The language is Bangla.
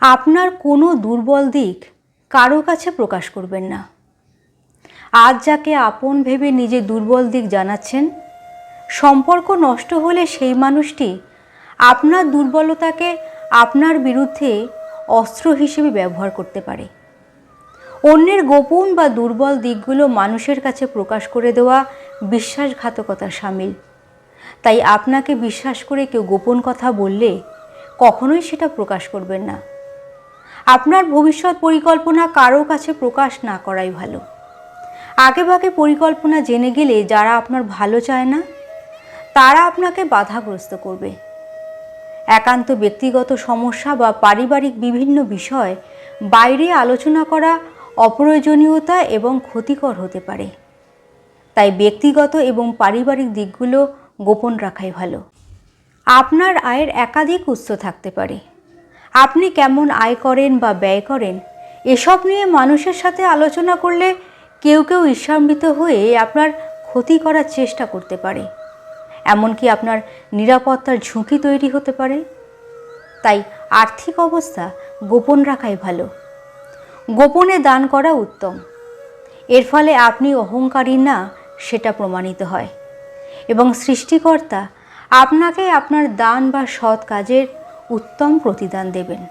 আপনার কোনো দুর্বল দিক কারো কাছে প্রকাশ করবেন না। আজ যাকে আপন ভেবে নিজের দুর্বল দিক জানাচ্ছেন, সম্পর্ক নষ্ট হলে সেই মানুষটি আপনার দুর্বলতাকে আপনার বিরুদ্ধে অস্ত্র হিসেবে ব্যবহার করতে পারে। অন্যের গোপন বা দুর্বল দিকগুলো মানুষের কাছে প্রকাশ করে দেওয়া বিশ্বাসঘাতকতার শামিল। তাই আপনাকে বিশ্বাস করে কেউ গোপন কথা বললে কখনোই সেটা প্রকাশ করবেন না। আপনার ভবিষ্যৎ পরিকল্পনা কারো কাছে প্রকাশ না করাই ভালো। আগেভাগে পরিকল্পনা জেনে গেলে যারা আপনার ভালো চায় না তারা আপনাকে বাধাগ্রস্ত করবে। একান্ত ব্যক্তিগত সমস্যা বা পারিবারিক বিভিন্ন বিষয় বাইরে আলোচনা করা অপ্রয়োজনীয়তা এবং ক্ষতিকর হতে পারে। তাই ব্যক্তিগত এবং পারিবারিক দিকগুলো গোপন রাখাই ভালো। আপনার আয়ের একাধিক উৎস থাকতে পারে। আপনি কেমন আয় করেন বা ব্যয় করেন এসব নিয়ে মানুষের সাথে আলোচনা করলে কেউ কেউ ঈর্ষান্বিত হয়ে আপনার ক্ষতি করার চেষ্টা করতে পারে। এমনকি আপনার নিরাপত্তার ঝুঁকি তৈরি হতে পারে। তাই আর্থিক অবস্থা গোপন রাখাই ভালো। গোপনে দান করা উত্তম। এর ফলে আপনি অহংকারী না সেটা প্রমাণিত হয় এবং সৃষ্টিকর্তা আপনাকে আপনার দান বা সৎ কাজের উত্তম প্রতিদান দেবেন।